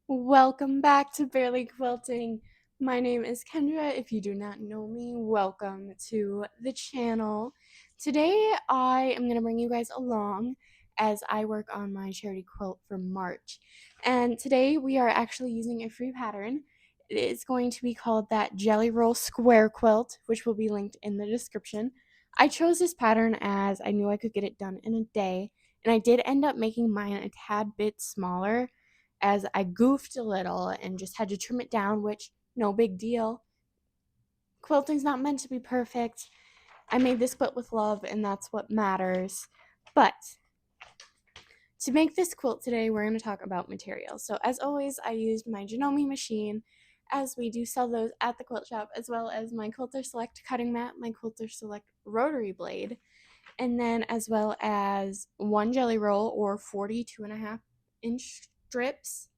Welcome back to Barely Quilting. My name is Kendra. If you do not know me, welcome to the channel. Today I am going to bring you guys along as I work on my charity quilt for March. And today we are actually using a free pattern. It is going to be called that Jelly Roll Square Quilt, which will be linked in the description. I chose this pattern as I knew I could get it done in a day, and I did end up making mine a tad bit smaller as I goofed a little and just had to trim it down, which no big deal. Quilting's not meant to be perfect. I made this quilt with love, and that's what matters. But to make this quilt today, we're going to talk about materials. So as always, I used my Janome machine, as we do sell those at the quilt shop, as well as my Quilter Select cutting mat, my Quilter Select rotary blade, and then as well as one jelly roll or 42.5-inch strips,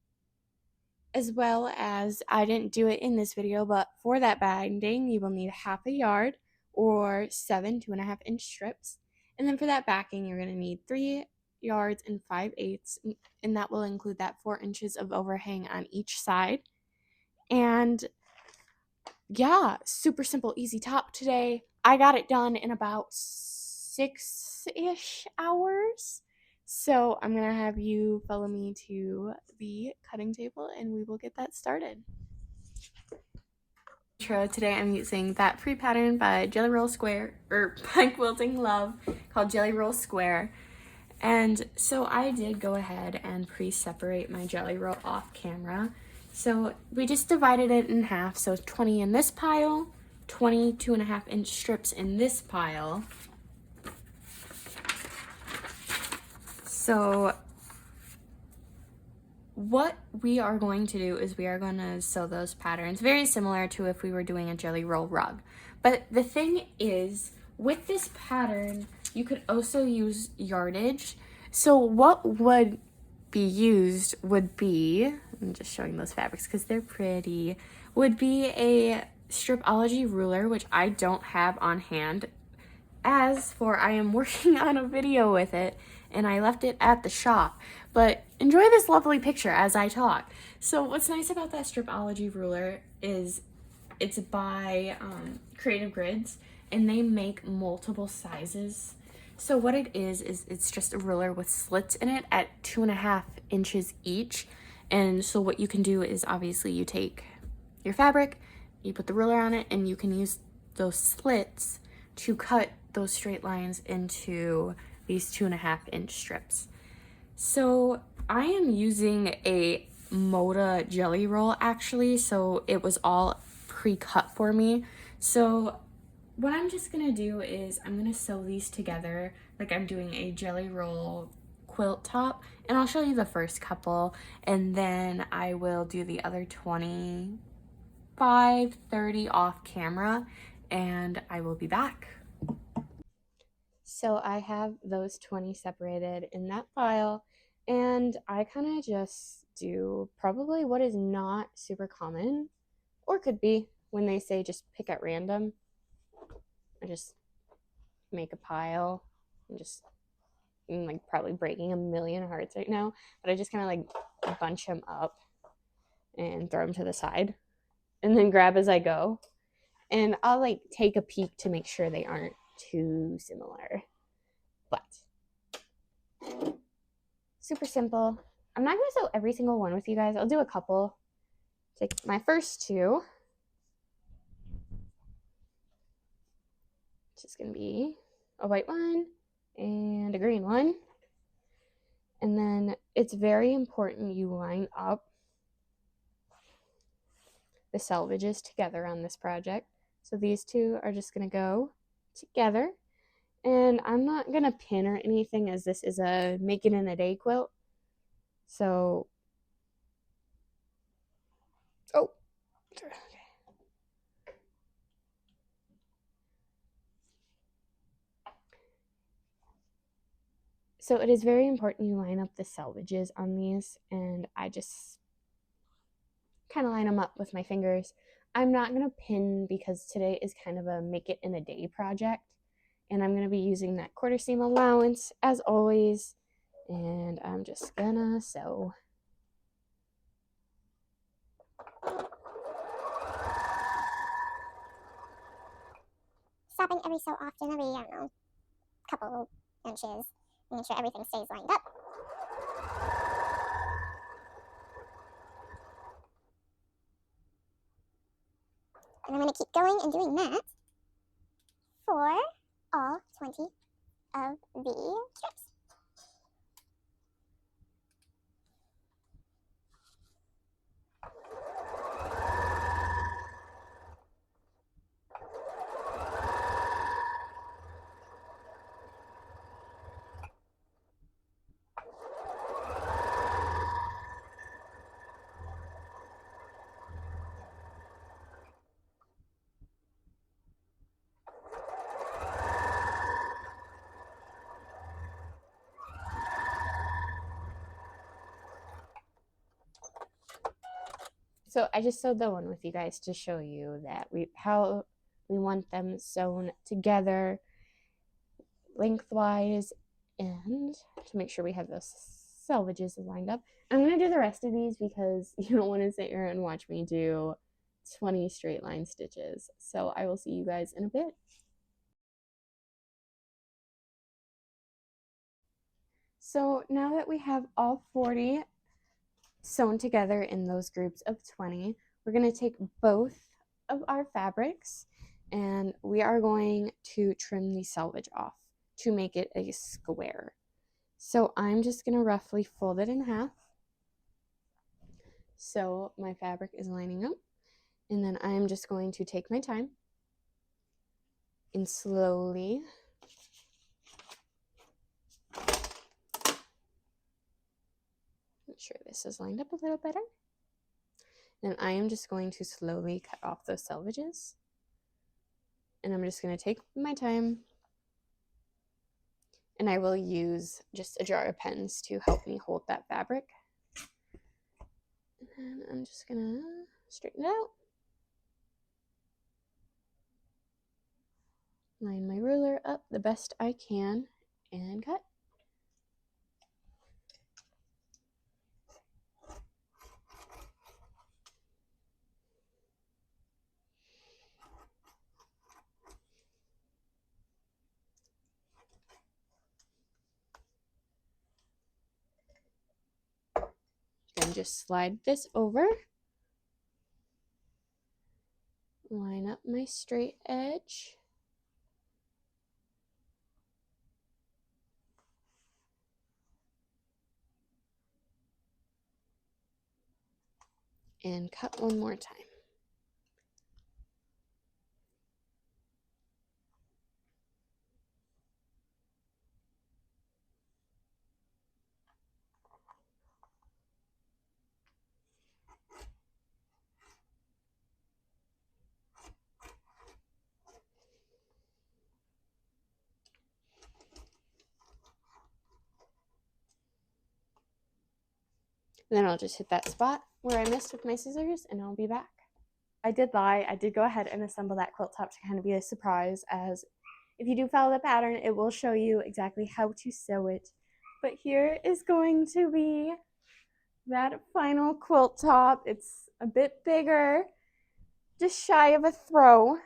as well as, I didn't do it in this video, but for that binding you will need half a yard or 7 2.5-inch strips, and then for that backing you're going to need 3 yards and 5/8, and that will include that 4 inches of overhang on each side. And yeah, super simple, easy top today. I got it done in about 6-ish hours. So I'm going to have you follow me to the cutting table and we will get that started. Today I'm using that free pattern by Jelly Roll Square, or by Quilty Love, called Jelly Roll Square. And so I did go ahead and pre-separate my jelly roll off camera. So we just divided it in half, so 20 in this pile, 20 2.5-inch strips in this pile. So what we are going to do is we are going to sew those patterns very similar to if we were doing a jelly roll rug. But the thing is, with this pattern, you could also use yardage. So what would be used would be, I'm just showing those fabrics because they're pretty, would be a stripology ruler, which I don't have on hand, as for I am working on a video with it and I left it at the shop. But enjoy this lovely picture as I talk. So what's nice about that stripology ruler is it's by Creative Grids, and they make multiple sizes. So what it is it's just a ruler with slits in it at 2.5 inches each. And so what you can do is, obviously you take your fabric, you put the ruler on it, and you can use those slits to cut those straight lines into these 2.5-inch strips. So I am using a Moda jelly roll actually, so it was all pre-cut for me. So what I'm just gonna do is I'm gonna sew these together like I'm doing a jelly roll quilt top, and I'll show you the first couple, and then I will do the other 25-30 off camera, and I will be back. So I have those 20 separated in that file, and I kind of just do probably what is not super common, or could be, when they say just pick at random. I just make a pile and just, I'm like probably breaking a million hearts right now, but I just kind of like bunch them up and throw them to the side and then grab as I go. And I'll like take a peek to make sure they aren't too similar. But super simple. I'm not going to sew every single one with you guys. I'll do a couple. Take my first two. It's just going to be a white one and a green one. And then it's very important you line up the selvages together on this project. So these two are just going to go together. And I'm not going to pin or anything, as this is a make it in a day quilt. So, oh, okay. So it is very important you line up the selvages on these, and I just kind of line them up with my fingers. I'm not going to pin because today is kind of a make it in a day project, and I'm going to be using that quarter seam allowance as always, and I'm just gonna sew. tapping every so often, every, I don't know, couple inches, making sure everything stays lined up. And I'm going to keep going and doing that for all 20 of the strips. So I just sewed the one with you guys to show you that how we want them sewn together lengthwise and to make sure we have those selvages lined up. I'm going to do the rest of these because you don't want to sit here and watch me do 20 straight line stitches. So I will see you guys in a bit. So now that we have all 40 sewn together in those groups of 20, we're going to take both of our fabrics and we are going to trim the selvage off to make it a square. So I'm just going to roughly fold it in half so my fabric is lining up, and then I'm just going to take my time and slowly make sure this is lined up a little better. Then I am just going to slowly cut off those selvages, and I'm just going to take my time, and I will use just a jar of pens to help me hold that fabric. And I'm just going to straighten it out. Line my ruler up the best I can and cut. Then just slide this over. Line up my straight edge. And cut one more time. Then I'll just hit that spot where I missed with my scissors and I'll be back. I did lie. I did go ahead and assemble that quilt top to kind of be a surprise, as if you do follow the pattern, it will show you exactly how to sew it. But here is going to be that final quilt top. It's a bit bigger, just shy of a throw.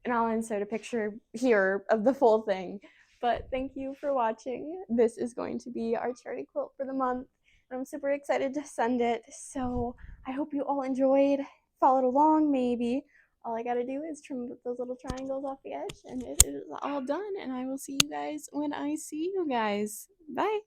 And I'll insert a picture here of the full thing. But thank you for watching. This is going to be our charity quilt for the month. And I'm super excited to send it. So I hope you all enjoyed, followed along maybe. All I gotta do is trim those little triangles off the edge and it is all done. And I will see you guys when I see you guys. Bye.